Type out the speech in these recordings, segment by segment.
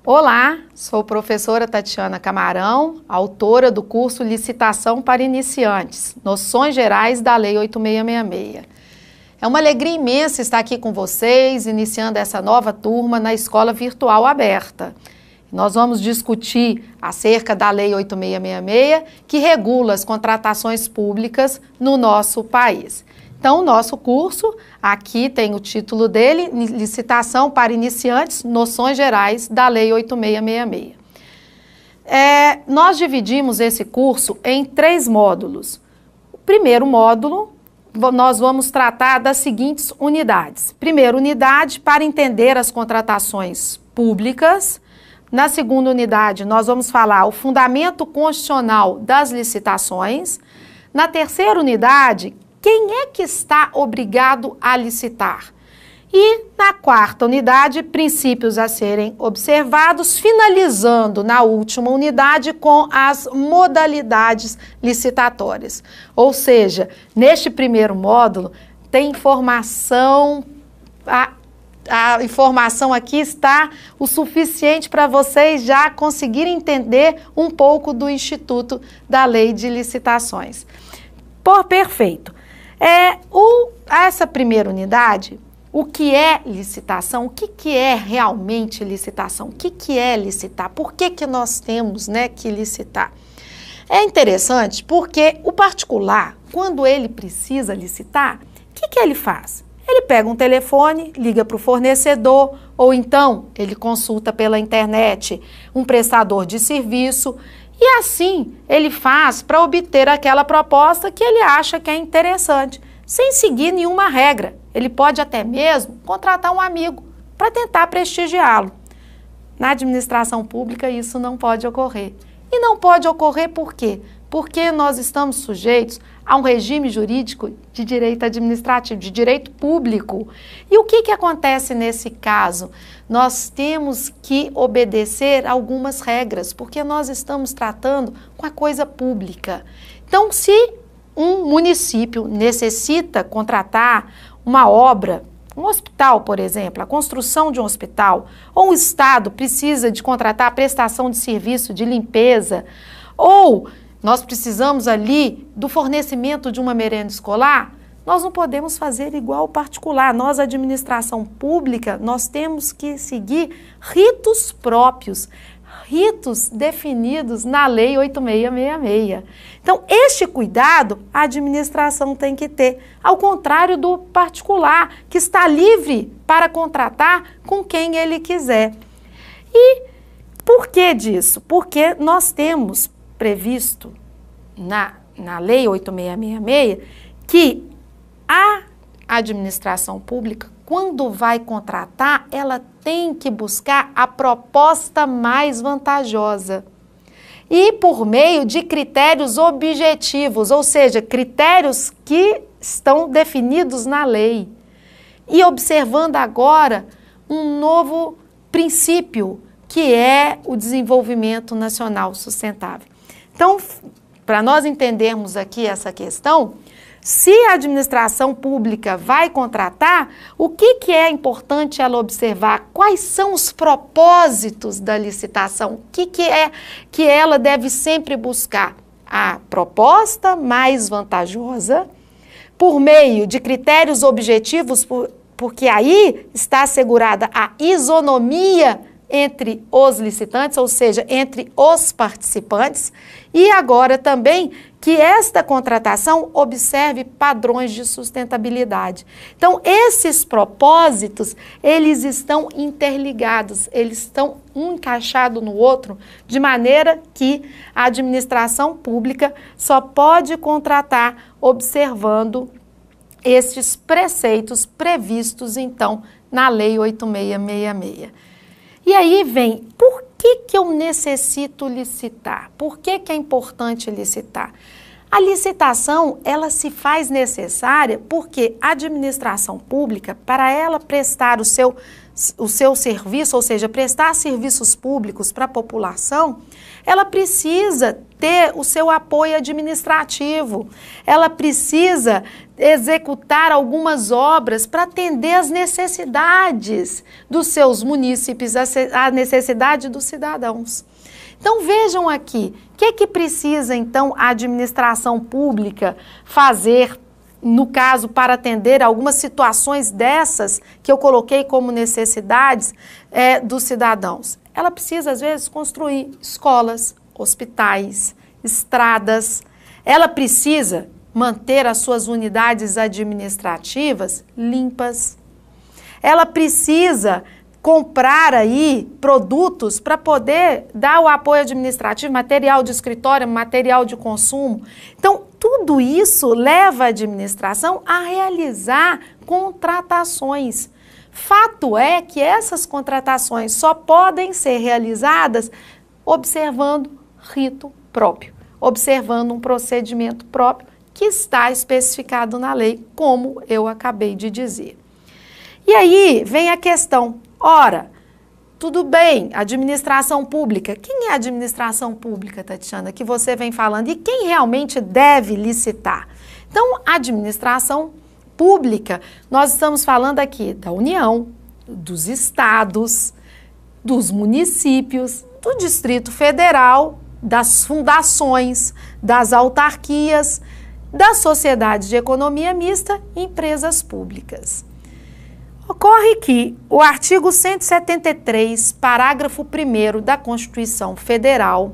Olá, sou professora Tatiana Camarão, autora do curso Licitação para Iniciantes, Noções Gerais da Lei 8666. É uma alegria imensa estar aqui com vocês, iniciando essa nova turma na Escola Virtual Aberta. Nós vamos discutir acerca da Lei 8666, que regula as contratações públicas no nosso país. Então, o nosso curso, aqui tem o título dele, Licitação para Iniciantes, Noções Gerais da Lei 8666. Nós dividimos esse curso em 3 módulos. O primeiro módulo, nós vamos tratar das seguintes unidades. Primeira unidade, para entender as contratações públicas. Na segunda unidade, nós vamos falar o fundamento constitucional das licitações. Na terceira unidade, quem é que está obrigado a licitar? E na quarta unidade, princípios a serem observados, finalizando na última unidade com as modalidades licitatórias. Ou seja, neste primeiro módulo tem informação, a informação aqui está o suficiente para vocês já conseguirem entender um pouco do Instituto da Lei de Licitações. Perfeito. Essa primeira unidade, o que é licitação, o que é realmente licitação, o que é licitar, por que nós temos que licitar? É interessante porque o particular, quando ele precisa licitar, o que ele faz? Ele pega um telefone, liga para o fornecedor, ou então ele consulta pela internet um prestador de serviço, e assim ele faz para obter aquela proposta que ele acha que é interessante, sem seguir nenhuma regra. Ele pode até mesmo contratar um amigo para tentar prestigiá-lo. Na administração pública isso não pode ocorrer. E não pode ocorrer por quê? Porque nós estamos sujeitos a um regime jurídico de direito administrativo, de direito público. E o que acontece nesse caso? Nós temos que obedecer algumas regras, porque nós estamos tratando com a coisa pública. Então, se um município necessita contratar uma obra, um hospital, por exemplo, a construção de um hospital, ou um estado precisa de contratar a prestação de serviço de limpeza, ou nós precisamos ali do fornecimento de uma merenda escolar, nós não podemos fazer igual o particular. Nós, administração pública, nós temos que seguir ritos próprios, ritos definidos na Lei 8666. Então, este cuidado a administração tem que ter, ao contrário do particular, que está livre para contratar com quem ele quiser. E por que disso? Porque nós temos previsto na Lei 8666 que a administração pública, quando vai contratar, ela tem que buscar a proposta mais vantajosa e por meio de critérios objetivos, ou seja, critérios que estão definidos na lei. E observando agora um novo princípio, que é o desenvolvimento nacional sustentável. Então, para nós entendermos aqui essa questão, se a administração pública vai contratar, o que é importante ela observar? Quais são os propósitos da licitação? O que é que ela deve sempre buscar? A proposta mais vantajosa, por meio de critérios objetivos, porque aí está assegurada a isonomia entre os licitantes, ou seja, entre os participantes, e agora também que esta contratação observe padrões de sustentabilidade. Então, esses propósitos, eles estão interligados, eles estão um encaixado no outro, de maneira que a administração pública só pode contratar observando estes preceitos previstos, então, na Lei 8666. E aí vem, por que eu necessito licitar? Por que é importante licitar? A licitação, ela se faz necessária porque a administração pública, para ela prestar o seu serviço, ou seja, prestar serviços públicos para a população, ela precisa ter o seu apoio administrativo, ela precisa executar algumas obras para atender às necessidades dos seus munícipes, a necessidade dos cidadãos. Então vejam aqui, o que precisa então a administração pública fazer, no caso, para atender algumas situações dessas que eu coloquei como necessidades dos cidadãos? Ela precisa, às vezes, construir escolas, hospitais, estradas. Ela precisa manter as suas unidades administrativas limpas. Ela precisa comprar aí produtos para poder dar o apoio administrativo, material de escritório, material de consumo. Então, tudo isso leva a administração a realizar contratações. Fato é que essas contratações só podem ser realizadas observando rito próprio, observando um procedimento próprio que está especificado na lei, como eu acabei de dizer. E aí vem a questão, ora, tudo bem, administração pública. Quem é a administração pública, Tatiana, que você vem falando? E quem realmente deve licitar? Então, a administração pública, nós estamos falando aqui da União, dos estados, dos municípios, do Distrito Federal, das fundações, das autarquias, das sociedades de economia mista e empresas públicas. Ocorre que o artigo 173, parágrafo 1º da Constituição Federal,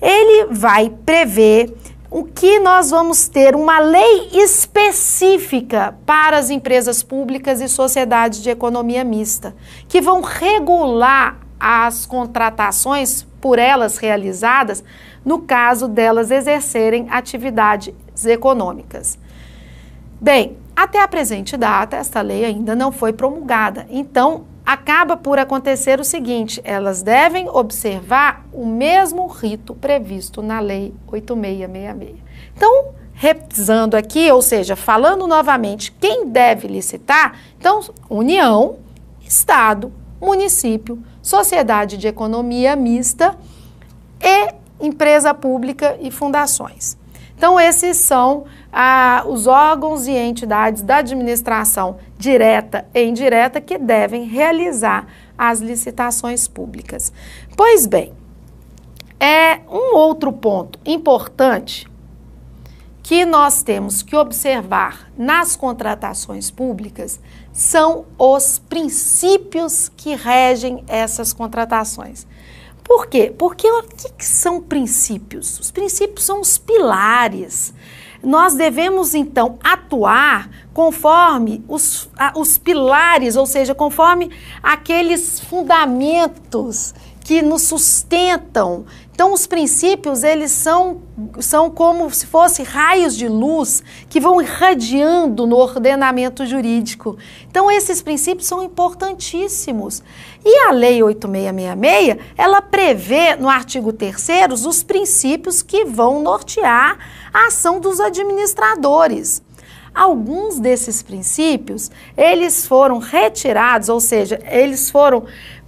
ele vai prever o que nós vamos ter uma lei específica para as empresas públicas e sociedades de economia mista, que vão regular as contratações por elas realizadas, no caso delas exercerem atividades econômicas. Bem, até a presente data, esta lei ainda não foi promulgada. Então, acaba por acontecer o seguinte, elas devem observar o mesmo rito previsto na Lei 8666. Então, revisando aqui, ou seja, falando novamente, quem deve licitar? Então, União, Estado, município, sociedade de economia mista e empresa pública e fundações. Então, esses são os órgãos e entidades da administração direta e indireta que devem realizar as licitações públicas. Pois bem, um outro ponto importante que nós temos que observar nas contratações públicas são os princípios que regem essas contratações. Por quê? Porque o que são princípios? Os princípios são os pilares. Nós devemos, então, atuar conforme os pilares, ou seja, conforme aqueles fundamentos que nos sustentam. Então, os princípios, eles são como se fossem raios de luz que vão irradiando no ordenamento jurídico. Então, esses princípios são importantíssimos. E a Lei 8666, ela prevê no artigo 3º os princípios que vão nortear a ação dos administradores. Alguns desses princípios, eles foram retirados, ou seja, eles foram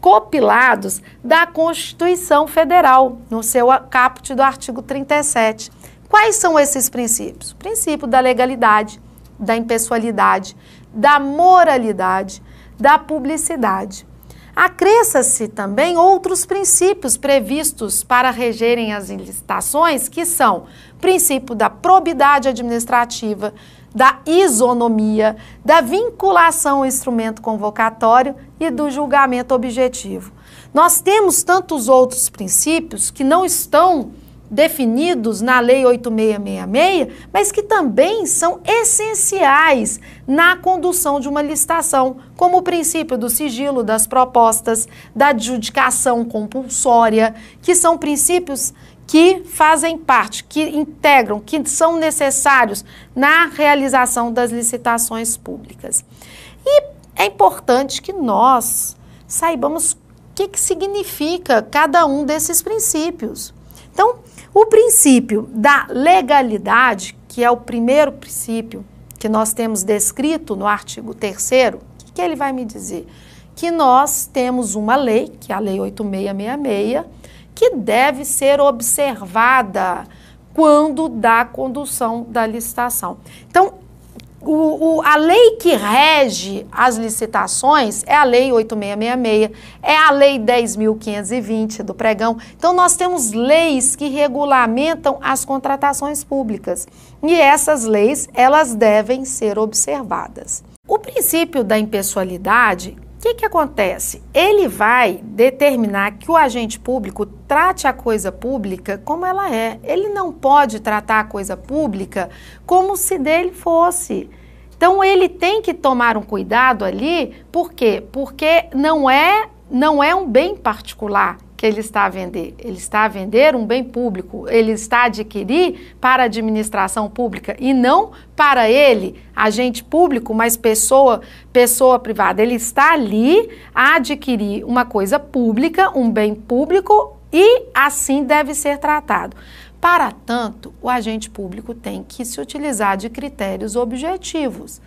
copilados da Constituição Federal, no seu caput do artigo 37. Quais são esses princípios? O princípio da legalidade, da impessoalidade, da moralidade, da publicidade. Acresça-se também outros princípios previstos para regerem as licitações, que são o princípio da probidade administrativa, da isonomia, da vinculação ao instrumento convocatório e do julgamento objetivo. Nós temos tantos outros princípios que não estão definidos na Lei 8666, mas que também são essenciais na condução de uma licitação, como o princípio do sigilo das propostas, da adjudicação compulsória, que são princípios que fazem parte, que integram, que são necessários na realização das licitações públicas. E é importante que nós saibamos o que significa cada um desses princípios. Então, o princípio da legalidade, que é o primeiro princípio que nós temos descrito no artigo 3º, o que ele vai me dizer? Que nós temos uma lei, que é a Lei 8666, que deve ser observada quando da condução da licitação. Então, A lei que rege as licitações é a Lei 8666, é a Lei 10.520 do pregão. Então, nós temos leis que regulamentam as contratações públicas. E essas leis, elas devem ser observadas. O princípio da impessoalidade, o que acontece? Ele vai determinar que o agente público trate a coisa pública como ela é. Ele não pode tratar a coisa pública como se dele fosse. Então, ele tem que tomar um cuidado ali, por quê? Porque não é um bem particular que ele está a vender. Ele está a vender um bem público, ele está a adquirir para a administração pública e não para ele, agente público, mas pessoa privada. Ele está ali a adquirir uma coisa pública, um bem público e assim deve ser tratado. Para tanto, o agente público tem que se utilizar de critérios objetivos.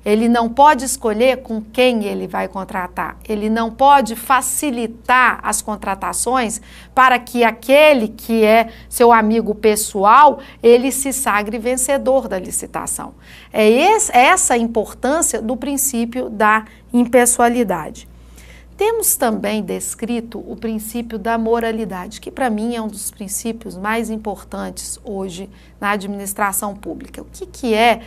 Ele não pode escolher com quem ele vai contratar. Ele não pode facilitar as contratações para que aquele que é seu amigo pessoal, ele se sagre vencedor da licitação. É essa a importância do princípio da impessoalidade. Temos também descrito o princípio da moralidade, que para mim é um dos princípios mais importantes hoje na administração pública. O que é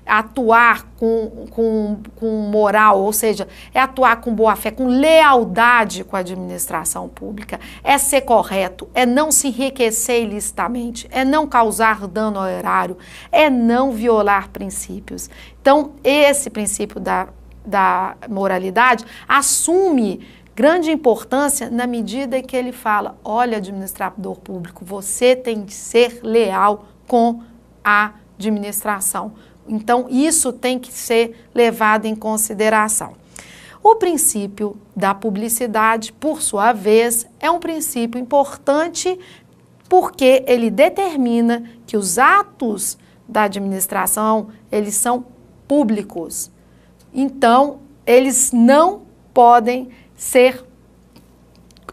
atuar com moral, ou seja, é atuar com boa fé, com lealdade com a administração pública, é ser correto, é não se enriquecer ilicitamente, é não causar dano ao erário, é não violar princípios. Então, esse princípio da moralidade assume grande importância na medida em que ele fala, olha, administrador público, você tem de ser leal com a administração. Então, isso tem que ser levado em consideração. O princípio da publicidade, por sua vez, é um princípio importante porque ele determina que os atos da administração, eles são públicos. Então, eles não podem ser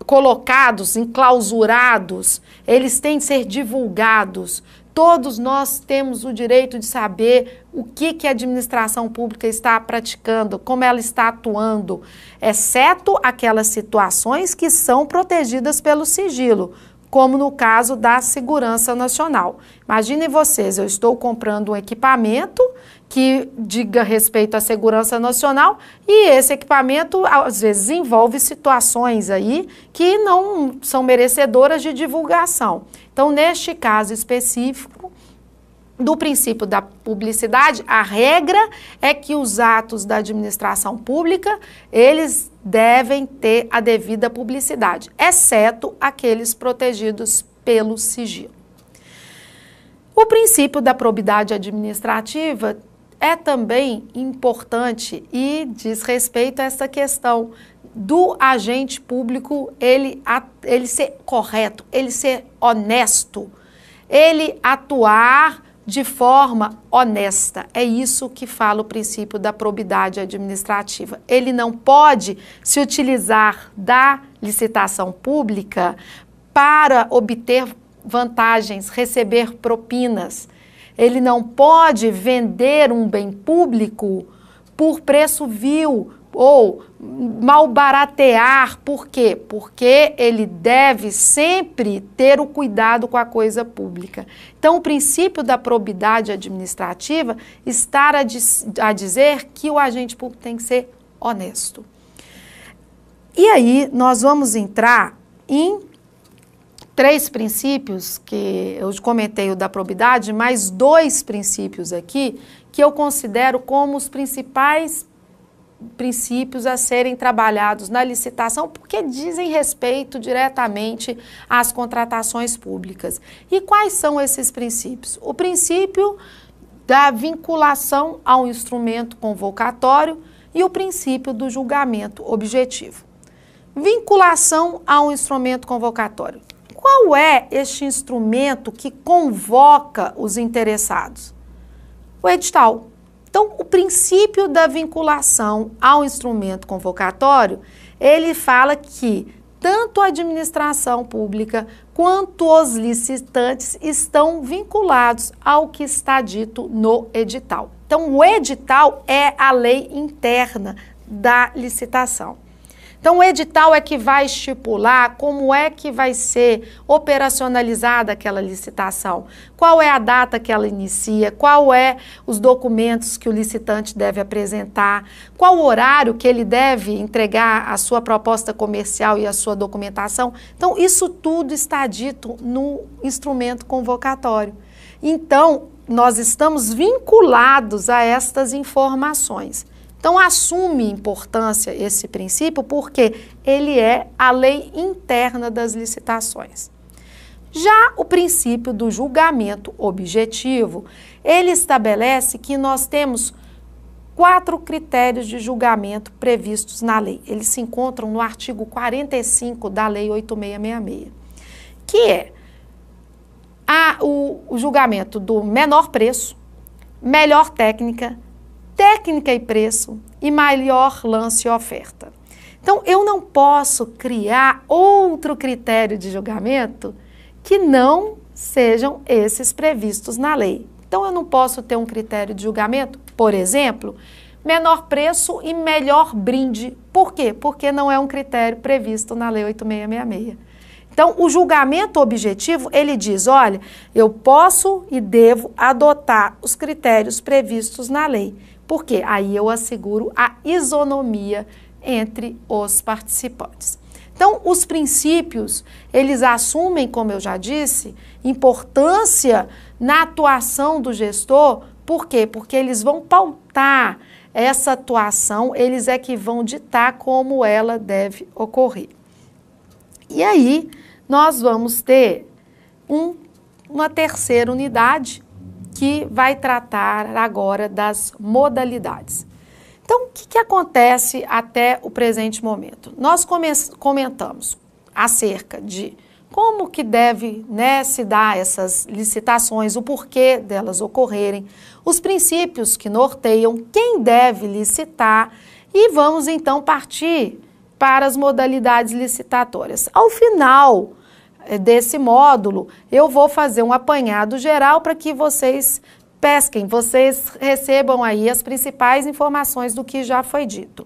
colocados, enclausurados, eles têm de ser divulgados. Todos nós temos o direito de saber o que a administração pública está praticando, como ela está atuando, exceto aquelas situações que são protegidas pelo sigilo, como no caso da segurança nacional. Imaginem vocês, eu estou comprando um equipamento que diga respeito à segurança nacional e esse equipamento, às vezes, envolve situações aí que não são merecedoras de divulgação. Então, neste caso específico do princípio da publicidade, a regra é que os atos da administração pública, eles devem ter a devida publicidade, exceto aqueles protegidos pelo sigilo. O princípio da probidade administrativa é também importante e diz respeito a essa questão do agente público, ele ser correto, ele ser honesto, ele atuar de forma honesta. É isso que fala o princípio da probidade administrativa. Ele não pode se utilizar da licitação pública para obter vantagens, receber propinas. Ele não pode vender um bem público por preço vil ou malbaratear. Por quê? Porque ele deve sempre ter o cuidado com a coisa pública. Então, o princípio da probidade administrativa está a dizer que o agente público tem que ser honesto. E aí, nós vamos entrar em 3 princípios, que eu comentei o da probidade, mais 2 princípios aqui, que eu considero como os principais princípios a serem trabalhados na licitação, porque dizem respeito diretamente às contratações públicas. E quais são esses princípios? O princípio da vinculação ao instrumento convocatório e o princípio do julgamento objetivo. Vinculação ao instrumento convocatório. Qual é este instrumento que convoca os interessados? O edital. Então, o princípio da vinculação ao instrumento convocatório, ele fala que tanto a administração pública quanto os licitantes estão vinculados ao que está dito no edital. Então, o edital é a lei interna da licitação. Então, o edital é que vai estipular como é que vai ser operacionalizada aquela licitação, qual é a data que ela inicia, qual é os documentos que o licitante deve apresentar, qual o horário que ele deve entregar a sua proposta comercial e a sua documentação. Então, isso tudo está dito no instrumento convocatório. Então, nós estamos vinculados a estas informações. Então, assume importância esse princípio porque ele é a lei interna das licitações. Já o princípio do julgamento objetivo, ele estabelece que nós temos 4 critérios de julgamento previstos na lei. Eles se encontram no artigo 45 da Lei 8666, que é o julgamento do menor preço, melhor técnica e preço e maior lance e oferta. Então, eu não posso criar outro critério de julgamento que não sejam esses previstos na lei. Então, eu não posso ter um critério de julgamento, por exemplo, menor preço e melhor brinde. Por quê? Porque não é um critério previsto na Lei 8666. Então, o julgamento objetivo, ele diz, olha, eu posso e devo adotar os critérios previstos na lei. Por quê? Aí eu asseguro a isonomia entre os participantes. Então, os princípios, eles assumem, como eu já disse, importância na atuação do gestor. Por quê? Porque eles vão pautar essa atuação, eles é que vão ditar como ela deve ocorrer. E aí, nós vamos ter uma terceira unidade que vai tratar agora das modalidades. Então, o que acontece até o presente momento? Nós comentamos acerca de como que deve, se dar essas licitações, o porquê delas ocorrerem, os princípios que norteiam quem deve licitar e vamos então partir para as modalidades licitatórias. Ao final desse módulo, eu vou fazer um apanhado geral para que vocês pesquem, vocês recebam aí as principais informações do que já foi dito.